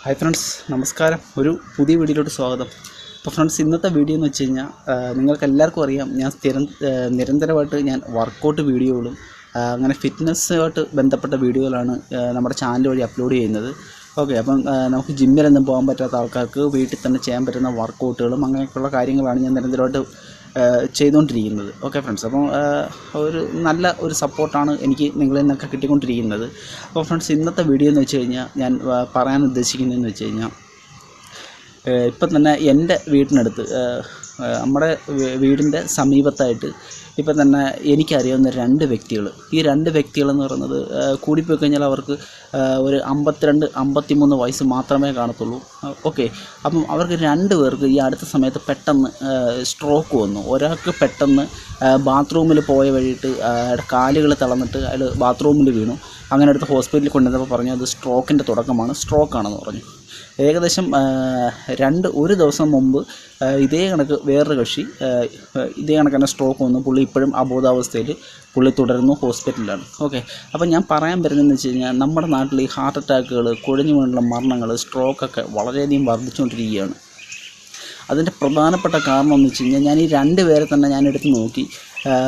Hi friends, നമസ്കാരം. ഒരു പുതിയ വീഡിയോയിലോട്ട് സ്വാഗതം. അപ്പോൾ ഫ്രണ്ട്സ്, ഇന്നത്തെ വീഡിയോ എന്ന് വെച്ച് കഴിഞ്ഞാൽ നിങ്ങൾക്ക് എല്ലാവർക്കും അറിയാം, ഞാൻ നിരന്തരമായിട്ട് ഞാൻ വർക്കൗട്ട് വീഡിയോകളും അങ്ങനെ ഫിറ്റ്നസ്സുമായിട്ട് ബന്ധപ്പെട്ട വീഡിയോകളാണ് നമ്മുടെ ചാനൽ വഴി അപ്ലോഡ് ചെയ്യുന്നത്. ഓക്കെ, അപ്പം നമുക്ക് ജിമ്മിലൊന്നും പോകാൻ പറ്റാത്ത ആൾക്കാർക്ക് വീട്ടിൽ തന്നെ ചെയ്യാൻ പറ്റുന്ന വർക്കൗട്ടുകളും അങ്ങനെയൊക്കെയുള്ള കാര്യങ്ങളാണ് ഞാൻ നിരന്തരമായിട്ട് ചെയ്തുകൊണ്ടിരിക്കുന്നത്. ഓക്കെ ഫ്രണ്ട്സ്, അപ്പം ഒരു നല്ല ഒരു സപ്പോർട്ടാണ് എനിക്ക് നിങ്ങളിൽ നിന്നൊക്കെ കിട്ടിക്കൊണ്ടിരിക്കുന്നത്. അപ്പോൾ ഫ്രണ്ട്സ്, ഇന്നത്തെ വീഡിയോ എന്ന് വെച്ച് കഴിഞ്ഞാൽ ഞാൻ പറയാൻ ഉദ്ദേശിക്കുന്നതെന്ന് വെച്ച് കഴിഞ്ഞാൽ, ഇപ്പം തന്നെ എൻ്റെ വീടിനടുത്ത് നമ്മുടെ വീടിൻ്റെ സമീപത്തായിട്ട് ഇപ്പം തന്നെ എനിക്കറിയാവുന്ന രണ്ട് വ്യക്തികൾ. ഈ രണ്ട് വ്യക്തികളെന്ന് പറയുന്നത് കൂടിപ്പോയി കഴിഞ്ഞാൽ അവർക്ക് ഒരു 52-53 വയസ്സ് മാത്രമേ കാണത്തുള്ളൂ. ഓക്കെ, അപ്പം അവർക്ക് രണ്ട് പേർക്ക് ഈ അടുത്ത സമയത്ത് പെട്ടെന്ന് സ്ട്രോക്ക് വന്നു. ഒരാൾക്ക് പെട്ടെന്ന് ബാത്റൂമിൽ പോയ വഴിയിട്ട് കാലുകൾ തളർന്നിട്ട് അയാൾ ബാത്റൂമിൽ വീണു. അങ്ങനെ അടുത്ത് ഹോസ്പിറ്റലിൽ കൊണ്ടുവന്നപ്പോൾ പറഞ്ഞു അത് സ്ട്രോക്കിൻ്റെ തുടക്കമാണ്, സ്ട്രോക്കാണെന്ന് പറഞ്ഞു. ഏകദേശം ഒരു ദിവസം മുമ്പ് ഇതേ കണക്ക് വേറൊരു കക്ഷി ഇതേ കണക്ക് തന്നെ സ്ട്രോക്ക് വന്നു. പുള്ളി ഇപ്പോഴും അബോധാവസ്ഥയിൽ പുള്ളി തുടരുന്നു, ഹോസ്പിറ്റലിലാണ്. ഓക്കെ, അപ്പം ഞാൻ പറയാൻ വരുന്നതെന്ന് വെച്ച് കഴിഞ്ഞാൽ, നമ്മുടെ നാട്ടിൽ ഈ ഹാർട്ട് അറ്റാക്കുകൾ, കുഴഞ്ഞു വീണുള്ള മരണങ്ങൾ, സ്ട്രോക്കൊക്കെ വളരെയധികം വർദ്ധിച്ചുകൊണ്ടിരിക്കുകയാണ്. അതിൻ്റെ പ്രധാനപ്പെട്ട കാരണം എന്ന് വെച്ച് കഴിഞ്ഞാൽ, ഞാൻ ഈ രണ്ട് പേരെ തന്നെ ഞാൻ എടുത്ത് നോക്കി.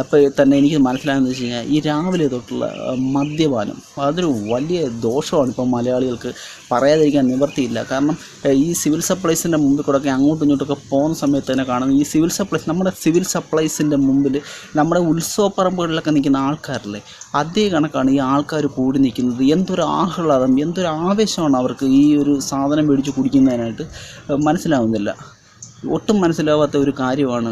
അപ്പോൾ തന്നെ എനിക്ക് മനസ്സിലായെന്ന് വെച്ച് കഴിഞ്ഞാൽ, ഈ രാവിലെ തൊട്ടുള്ള മദ്യപാനം അതൊരു വലിയ ദോഷമാണ്. ഇപ്പോൾ മലയാളികൾക്ക് പറയാതിരിക്കാൻ നിവർത്തിയില്ല. കാരണം ഈ സിവിൽ സപ്ലൈസിൻ്റെ മുമ്പിൽ കൂടെയൊക്കെ അങ്ങോട്ടും ഇങ്ങോട്ടൊക്കെ പോകുന്ന സമയത്ത് തന്നെ കാണുന്നു, ഈ നമ്മുടെ സിവിൽ സപ്ലൈസിൻ്റെ മുമ്പിൽ നമ്മുടെ ഉത്സവപ്പറമ്പുകളിലൊക്കെ നിൽക്കുന്ന ആൾക്കാരില്ലേ, അതേ കണക്കാണ് ഈ ആൾക്കാർ കൂടി നിൽക്കുന്നത്. എന്തൊരു ആഹ്ലാദം, എന്തൊരു ആവേശമാണ് അവർക്ക് ഈ ഒരു സാധനം മേടിച്ച് കുടിക്കുന്നതിനായിട്ട്. മനസ്സിലാവുന്നില്ല, ഒട്ടും മനസ്സിലാവാത്ത ഒരു കാര്യമാണ്.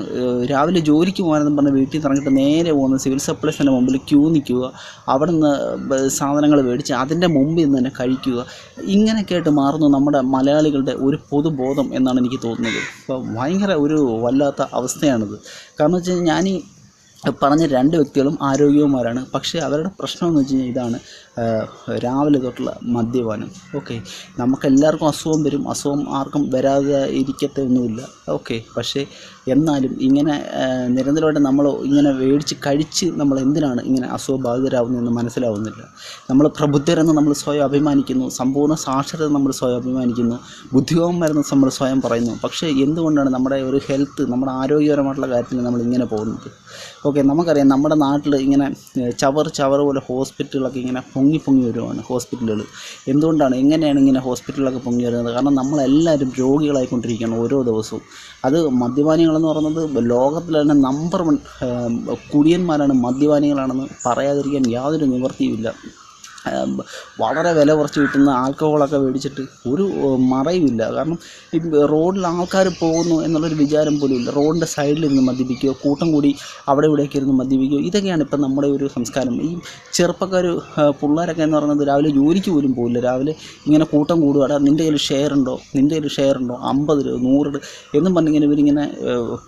രാവിലെ ജോലിക്ക് പോകാനെന്ന് പറഞ്ഞ് വീട്ടിൽ നിന്ന് ഇറങ്ങിയിട്ട് നേരെ പോകുന്ന സിവിൽ സപ്ലൈസിൻ്റെ മുമ്പിൽ ക്യൂ നിൽക്കുക, അവിടെ നിന്ന് സാധനങ്ങൾ മേടിച്ച് അതിൻ്റെ മുമ്പിൽ നിന്ന് തന്നെ കഴിക്കുക. ഇങ്ങനെയൊക്കെ ആയിട്ട് മാറുന്നു നമ്മുടെ മലയാളികളുടെ ഒരു പൊതുബോധം എന്നാണ് എനിക്ക് തോന്നുന്നത്. അപ്പോൾ ഭയങ്കര ഒരു വല്ലാത്ത അവസ്ഥയാണിത്. കാരണം വെച്ച് കഴിഞ്ഞാൽ, ഞാൻ ഈ പറഞ്ഞ രണ്ട് വ്യക്തികളും ആരോഗ്യവന്മാരാണ്. പക്ഷേ അവരുടെ പ്രശ്നം എന്ന് വെച്ച് കഴിഞ്ഞാൽ ഇതാണ്, രാവിലെ തൊട്ടുള്ള മദ്യപാനം. ഓക്കെ, നമുക്കെല്ലാവർക്കും അസുഖം വരും, അസുഖം ആർക്കും വരാതെ ഇരിക്കത്തൊന്നുമില്ല. ഓക്കെ, പക്ഷേ എന്നാലും ഇങ്ങനെ നിരന്തരമായിട്ട് നമ്മൾ ഇങ്ങനെ മേടിച്ച് കഴിച്ച് നമ്മൾ എന്തിനാണ് ഇങ്ങനെ അസുഖബാധിതരാകുന്നതെന്ന് മനസ്സിലാവുന്നില്ല. നമ്മൾ പ്രബുദ്ധരെന്ന് നമ്മൾ സ്വയം അഭിമാനിക്കുന്നു, സമ്പൂർണ്ണ സാക്ഷരത നമ്മൾ സ്വയം അഭിമാനിക്കുന്നു, ബുദ്ധിമാന്മാരെന്ന് നമ്മൾ സ്വയം പറയുന്നു. പക്ഷേ എന്തുകൊണ്ടാണ് നമ്മുടെ ഒരു ഹെൽത്ത്, നമ്മുടെ ആരോഗ്യപരമായിട്ടുള്ള കാര്യത്തിൽ നമ്മൾ ഇങ്ങനെ പോകുന്നത്? ഓക്കെ, നമുക്കറിയാം നമ്മുടെ നാട്ടിൽ ഇങ്ങനെ ചവറ് പോലെ ഹോസ്പിറ്റലുകളൊക്കെ ഇങ്ങനെ പൊങ്ങി വരുവാണ്. ഹോസ്പിറ്റലുകൾ എന്തുകൊണ്ടാണ്, എങ്ങനെയാണ് ഇങ്ങനെ ഹോസ്പിറ്റലുകളൊക്കെ പൊങ്ങി വരുന്നത്? കാരണം നമ്മളെല്ലാവരും രോഗികളായിക്കൊണ്ടിരിക്കുകയാണ് ഓരോ ദിവസവും. അത് മദ്യപാനികളെന്ന് പറയുന്നത് ലോകത്തിൽ തന്നെ നമ്പർ 1 കുടിയന്മാരാണ്, മദ്യപാനികളാണെന്ന് പറയാതിരിക്കാൻ യാതൊരു നിവൃത്തിയുമില്ല. വളരെ വില കുറച്ച് കിട്ടുന്ന ആൽക്കഹോളൊക്കെ മേടിച്ചിട്ട് ഒരു മറയുമില്ല. കാരണം ഈ റോഡിൽ ആൾക്കാർ പോകുന്നു എന്നുള്ളൊരു വിചാരം പോലും ഇല്ല. റോഡിൻ്റെ സൈഡിലിരുന്ന് മദ്യപിക്കുകയോ, കൂട്ടം കൂടി അവിടെ ഇവിടെയൊക്കെ ഇരുന്ന് മദ്യപിക്കുകയോ, ഇതൊക്കെയാണ് ഇപ്പം നമ്മുടെ ഒരു സംസ്കാരം. ഈ ചെറുപ്പക്കാർ പിള്ളേരൊക്കെ എന്ന് പറയുന്നത് രാവിലെ ജോലിക്ക് പോലും പോകില്ല. രാവിലെ ഇങ്ങനെ കൂട്ടം കൂടുകയാണ്, നിൻ്റെ കയ്യിൽ ഷെയർ ഉണ്ടോ, 50 രൂപ 100 രൂപ എന്നും പറഞ്ഞിങ്ങനെ ഇവരിങ്ങനെ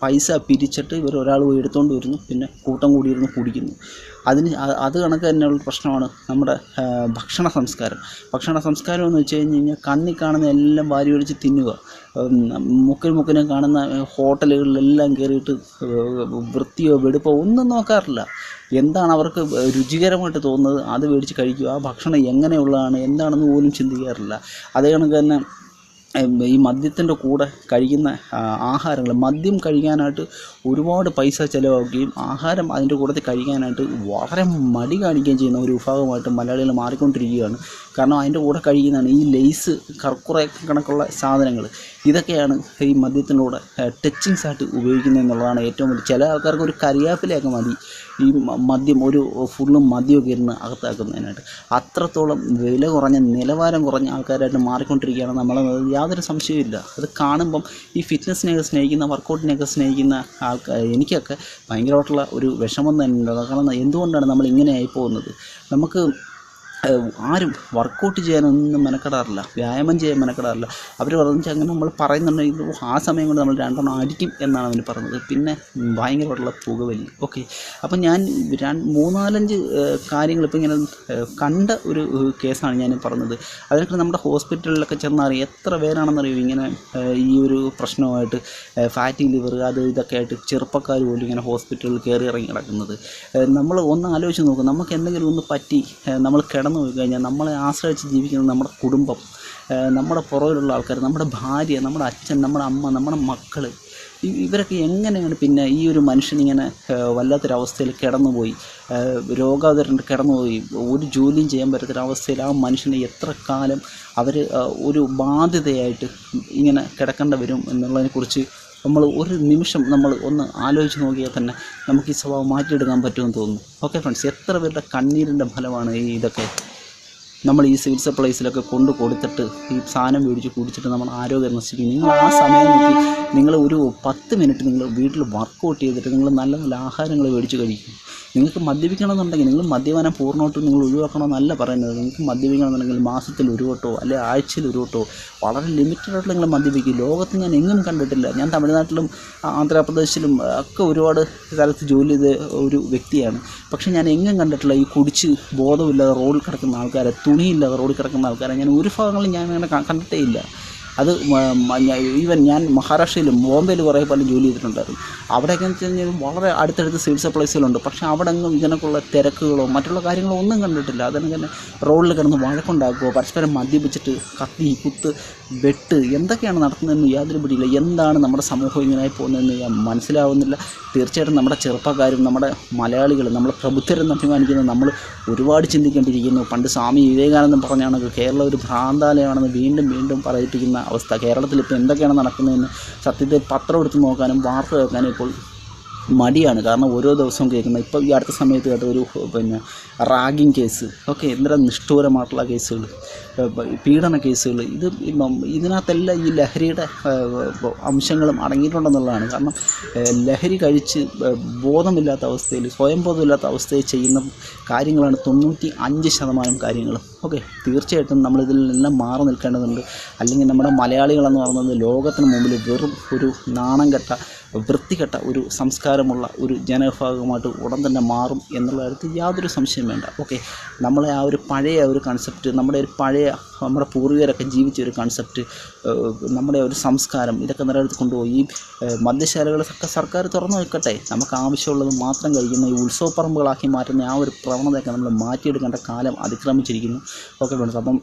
പൈസ പിരിച്ചിട്ട് ഒരാൾ പോയി എടുത്തുകൊണ്ട് വരുന്നു, പിന്നെ കൂട്ടം കൂടിയിരുന്ന് കുടിക്കുന്നു. അത് കണക്ക് തന്നെയുള്ള പ്രശ്നമാണ് നമ്മുടെ ഭക്ഷണ സംസ്കാരം എന്ന് വെച്ച് കഴിഞ്ഞാൽ, കണ്ണിൽ കാണുന്ന എല്ലാം വാരി ഒഴിച്ച് തിന്നുക. മുക്കിനും കാണുന്ന ഹോട്ടലുകളിലെല്ലാം കയറിയിട്ട് വൃത്തിയോ വെടുപ്പോ ഒന്നും നോക്കാറില്ല. എന്താണ് അവർക്ക് രുചികരമായിട്ട് തോന്നുന്നത് അത് മേടിച്ച് കഴിക്കുക. ആ ഭക്ഷണം എങ്ങനെയുള്ളതാണ് എന്താണെന്ന് പോലും ചിന്തിക്കാറില്ല. അതേ കണക്ക് തന്നെ ഈ മദ്യത്തിൻ്റെ കൂടെ കഴിക്കുന്ന ആഹാരങ്ങൾ, മദ്യം കഴിക്കാനായിട്ട് ഒരുപാട് പൈസ ചിലവാക്കുകയും ആഹാരം അതിൻ്റെ കൂട്ടത്തിൽ കഴിക്കാനായിട്ട് വളരെ മടി കാണിക്കുകയും ചെയ്യുന്ന ഒരു വിഭാഗമായിട്ട് മലയാളികൾ മാറിക്കൊണ്ടിരിക്കുകയാണ്. കാരണം അതിൻ്റെ കൂടെ കഴിക്കുന്നതാണ് ഈ ലെയ്സ്, കർക്കുറ കണക്കുള്ള സാധനങ്ങൾ. ഇതൊക്കെയാണ് ഈ മദ്യത്തിൻ്റെ കൂടെ ടച്ചിങ്സ് ആയിട്ട് ഉപയോഗിക്കുന്നത് എന്നുള്ളതാണ് ഏറ്റവും വലിയ. ചില ആൾക്കാർക്ക് ഒരു കരിയാപ്പിലൊക്കെ മതി ഈ മദ്യം, ഒരു ഫുള്ളും മദ്യമൊക്കെ ഇരുന്ന് അകത്താക്കുന്നതിനായിട്ട്. അത്രത്തോളം വില കുറഞ്ഞ, നിലവാരം കുറഞ്ഞ ആൾക്കാരായിട്ട് മാറിക്കൊണ്ടിരിക്കുകയാണ് നമ്മൾ. യാതൊരു സംശയമില്ല. അത് കാണുമ്പം ഈ ഫിറ്റ്നസ്സിനെയൊക്കെ സ്നേഹിക്കുന്ന, വർക്കൗട്ടിനെയൊക്കെ സ്നേഹിക്കുന്ന എനിക്കൊക്കെ ഭയങ്കരമായിട്ടുള്ള ഒരു വിഷമം തന്നെയുണ്ട്. കാരണം എന്തുകൊണ്ടാണ് നമ്മൾ ഇങ്ങനെയായി പോകുന്നത്? നമുക്ക് ആരും വർക്കൗട്ട് ചെയ്യാനൊന്നും മെനക്കെടാറില്ല, വ്യായാമം ചെയ്യാൻ മെനക്കെടാറില്ല. അവർ പറഞ്ഞാൽ അങ്ങനെ നമ്മൾ പറയുന്നുണ്ടെങ്കിൽ ആ സമയം കൊണ്ട് നമ്മൾ 2 അടിക്കും എന്നാണ് അവർ പറഞ്ഞത്. പിന്നെ ഭയങ്കരമായിട്ടുള്ള പുകവലി. ഓക്കെ, അപ്പം ഞാൻ 3-4 കാര്യങ്ങൾ ഇപ്പം ഇങ്ങനെ കണ്ട ഒരു കേസാണ് ഞാൻ പറഞ്ഞത്. അതിനൊക്കെ നമ്മുടെ ഹോസ്പിറ്റലിലൊക്കെ ചെന്നറിയാം എത്ര പേരാണെന്നറിയും ഇങ്ങനെ ഈ ഒരു പ്രശ്നമായിട്ട്, ഫാറ്റി ലിവർ അത് ഇതൊക്കെ ആയിട്ട് ചെറുപ്പക്കാർ പോലും ഇങ്ങനെ ഹോസ്പിറ്റലിൽ കയറി ഇറങ്ങി കിടക്കുന്നത്. നമ്മൾ ഒന്ന് ആലോചിച്ച് നോക്കും, നമുക്ക് എന്തെങ്കിലും ഒന്ന് പറ്റി നമ്മൾ കിടന്നു പോയി കഴിഞ്ഞാൽ നമ്മളെ ആശ്രയിച്ച് ജീവിക്കുന്നത് നമ്മുടെ കുടുംബം. നമ്മുടെ പുറകിലുള്ള ആൾക്കാർ, നമ്മുടെ ഭാര്യ, നമ്മുടെ അച്ഛൻ, നമ്മുടെ അമ്മ, നമ്മുടെ മക്കൾ, ഇവരൊക്കെ എങ്ങനെയാണ് പിന്നെ ഈ ഒരു മനുഷ്യനിങ്ങനെ വല്ലാത്തൊരവസ്ഥയിൽ കിടന്നുപോയി, രോഗാതുരണ്ട് കിടന്നുപോയി, ഒരു ജോലിയും ചെയ്യാൻ പറ്റാത്തൊരവസ്ഥയിൽ ആ മനുഷ്യനെ എത്ര കാലം അവർ ഒരു ബാധ്യതയായിട്ട് ഇങ്ങനെ കിടക്കേണ്ടി വരും എന്നുള്ളതിനെക്കുറിച്ച് നമ്മൾ ഒരു നിമിഷം നമ്മൾ ഒന്ന് ആലോചിച്ച് നോക്കിയാൽ തന്നെ നമുക്ക് ഈ സ്വഭാവം മാറ്റിയെടുക്കാൻ പറ്റുമെന്ന് തോന്നുന്നു. ഓക്കെ ഫ്രണ്ട്സ്, എത്ര പേരുടെ കണ്ണീരിൻ്റെ ഫലമാണ് ഇതൊക്കെ. നമ്മൾ ഈ സിവിൽ സപ്ലൈസിലൊക്കെ കൊടുത്തിട്ട് ഈ സാധനം മേടിച്ച് കുടിച്ചിട്ട് നമ്മൾ ആരോഗ്യം നശിപ്പിക്കും. നിങ്ങൾ ആ സമയം നോക്കി നിങ്ങൾ ഒരു 10 മിനിറ്റ് നിങ്ങൾ വീട്ടിൽ വർക്കൗട്ട് ചെയ്തിട്ട് നിങ്ങൾ നല്ല നല്ല ആഹാരങ്ങൾ മേടിച്ച് കഴിക്കും. നിങ്ങൾക്ക് മദ്യപിക്കണമെന്നുണ്ടെങ്കിൽ നിങ്ങൾ മദ്യപാനം പൂർണ്ണമായിട്ടും നിങ്ങൾ ഒഴിവാക്കണമെന്നല്ല പറയുന്നത്. നിങ്ങൾക്ക് മദ്യപിക്കണമെന്നുണ്ടെങ്കിൽ മാസത്തിൽ 1 വട്ടമോ അല്ലെങ്കിൽ ആഴ്ചയിൽ 1 വട്ടമോ വളരെ ലിമിറ്റഡായിട്ട് നിങ്ങൾ മദ്യപിക്കും. ലോകത്ത് ഞാൻ എങ്ങും കണ്ടിട്ടില്ല. ഞാൻ തമിഴ്നാട്ടിലും ആന്ധ്രാപ്രദേശിലും ഒക്കെ ഒരുപാട് കാലത്ത് ജോലി ചെയ്ത ഒരു വ്യക്തിയാണ്. പക്ഷേ ഞാൻ എങ്ങും കണ്ടിട്ടില്ല ഈ കുടിച്ച് ബോധമില്ലാതെ റോഡിൽ കിടക്കുന്ന ആൾക്കാരെ, തുണിയില്ലാതെ റോഡിൽ കിടക്കുന്ന ആൾക്കാരെ ഞാൻ ഒരു ഭാഗങ്ങളും ഞാൻ അങ്ങനെ കണ്ടിട്ടേ ഇല്ല. അത് ഈവൻ ഞാൻ മഹാരാഷ്ട്രയിലും ബോംബെയിൽ കുറേ പല ജോലി ചെയ്തിട്ടുണ്ടായിരുന്നു. അവിടെയൊക്കെ എന്ന് വെച്ച് കഴിഞ്ഞാൽ വളരെ അടുത്തടുത്ത് സിവിൽ സപ്ലൈസുകളുണ്ട്. പക്ഷേ അവിടെ എങ്ങും ഇതിനൊക്കെയുള്ള തിരക്കുകളോ മറ്റുള്ള കാര്യങ്ങളോ ഒന്നും കണ്ടിട്ടില്ല. അതിന് തന്നെ റോഡിൽ കിടന്ന് വഴക്കുണ്ടാക്കുകയോ പരസ്പരം മദ്യപിച്ചിട്ട് കത്തി കുത്ത് വെട്ട് എന്തൊക്കെയാണ് നടത്തുന്നതെന്ന് യാതൊരു പിടിയില്ല. എന്താണ് നമ്മുടെ സമൂഹം ഇങ്ങനെയായി പോകുന്നതെന്ന് മനസ്സിലാവുന്നില്ല. തീർച്ചയായിട്ടും നമ്മുടെ ചെറുപ്പക്കാരും നമ്മുടെ മലയാളികളും നമ്മൾ പ്രബുദ്ധരെന്ന് അഭിമാനിക്കുന്ന നമ്മൾ ഒരുപാട് ചിന്തിക്കേണ്ടിയിരിക്കുന്നു. പണ്ട് സ്വാമി വിവേകാനന്ദൻ പറഞ്ഞാണ് കേരളം ഒരു ഭ്രാന്താലയമാണെന്ന് വീണ്ടും വീണ്ടും പറയിപ്പിക്കുന്ന അവസ്ഥ. കേരളത്തിൽ ഇപ്പോൾ എന്തൊക്കെയാണ് നടക്കുന്നതെന്ന് സത്യത്തിൽ പത്രം എടുത്ത് നോക്കാനും വാർത്ത കേൾക്കാനും ഇപ്പോൾ മടിയാണ്. കാരണം ഓരോ ദിവസവും കേൾക്കുന്ന ഇപ്പോൾ ഈ അടുത്ത സമയത്ത് കേട്ട ഒരു റാഗിങ് കേസ് ഒക്കെ എന്തിനാ നിഷ്ഠൂരമായിട്ടുള്ള കേസുകൾ, പീഡന കേസുകൾ, ഇതിനകത്തെല്ലാം ഈ ലഹരിയുടെ അംശങ്ങളും അടങ്ങിയിട്ടുണ്ടെന്നുള്ളതാണ്. കാരണം ലഹരി കഴിച്ച് ബോധമില്ലാത്ത അവസ്ഥയിൽ, സ്വയം ബോധമില്ലാത്ത അവസ്ഥയിൽ ചെയ്യുന്ന കാര്യങ്ങളാണ് 95% കാര്യങ്ങളും. ഓക്കെ, തീർച്ചയായിട്ടും നമ്മളിതിൽ നിന്നെല്ലാം മാറി നിൽക്കേണ്ടതുണ്ട്. അല്ലെങ്കിൽ നമ്മുടെ മലയാളികളെന്ന് പറയുന്നത് ലോകത്തിന് മുമ്പിൽ വെറും ഒരു നാണം കെട്ട വൃത്തികെട്ട ഒരു സംസ്കാരമുള്ള ഒരു ജനവിഭാഗമായിട്ട് ഉടൻ തന്നെ മാറും എന്നുള്ള കാര്യത്തിൽ യാതൊരു സംശയം വേണ്ട. ഓക്കെ, നമ്മളെ ആ ഒരു പഴയ ഒരു കൺസെപ്റ്റ്, നമ്മുടെ പൂർവികരൊക്കെ ജീവിച്ച ഒരു കൺസെപ്റ്റ്, നമ്മുടെ ഒരു സംസ്കാരം, ഇതൊക്കെ നിലനിർത്തി കൊണ്ടുപോയി ഈ മദ്യശാലകളൊക്കെ സർക്കാർ തുറന്നു വെക്കട്ടെ. നമുക്ക് ആവശ്യമുള്ളത് മാത്രം കഴിക്കുന്ന ഈ ഉത്സവപ്പറമ്പുകളാക്കി മാറ്റുന്ന ആ ഒരു പ്രവണതയൊക്കെ നമ്മൾ മാറ്റിയെടുക്കേണ്ട കാലം അതിക്രമിച്ചിരിക്കുന്നു. ഓക്കെ ഫ്രണ്ട്സ്, അപ്പം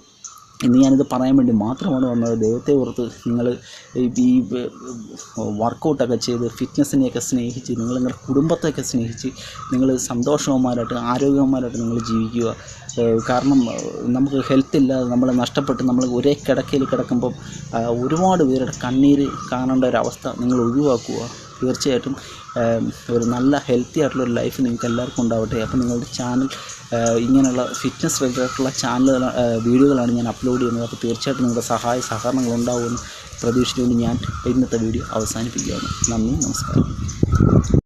ഇന്ന് ഞാനിത് പറയാൻ വേണ്ടി മാത്രമാണ് വന്നത്. ദൈവത്തെ ഓർത്ത് നിങ്ങൾ ഈ വർക്കൗട്ടൊക്കെ ചെയ്ത് ഫിറ്റ്നസ്സിനെയൊക്കെ സ്നേഹിച്ച് നിങ്ങളുടെ കുടുംബത്തെയൊക്കെ സ്നേഹിച്ച് നിങ്ങൾ സന്തോഷവന്മാരായിട്ട് ആരോഗ്യവന്മാരായിട്ട് നിങ്ങൾ ജീവിക്കുക. കാരണം നമുക്ക് ഹെൽത്ത് ഇല്ലാതെ നമ്മൾ നഷ്ടപ്പെട്ട് നമ്മൾ ഒരേ കിടക്കയിൽ കിടക്കുമ്പം ഒരുപാട് പേരുടെ കണ്ണീര് കാണേണ്ട ഒരവസ്ഥ നിങ്ങൾ ഒഴിവാക്കുക. തീർച്ചയായിട്ടും ഒരു നല്ല ഹെൽത്തി ആയിട്ടുള്ളൊരു ലൈഫ് നിങ്ങൾക്ക് എല്ലാവർക്കും ഉണ്ടാവട്ടെ. അപ്പോൾ നിങ്ങളുടെ ചാനൽ ഇങ്ങനെയുള്ള ഫിറ്റ്നസ് റിലേറ്റഡായിട്ടുള്ള വീഡിയോകളാണ് ഞാൻ അപ്ലോഡ് ചെയ്യുന്നത്. അപ്പോൾ തീർച്ചയായിട്ടും നിങ്ങളുടെ സഹകരണങ്ങൾ ഉണ്ടാവുമെന്ന് പ്രതീക്ഷിച്ചുകൊണ്ട് ഞാൻ ഇന്നത്തെ വീഡിയോ അവസാനിപ്പിക്കുകയാണ്. നന്ദി, നമസ്കാരം.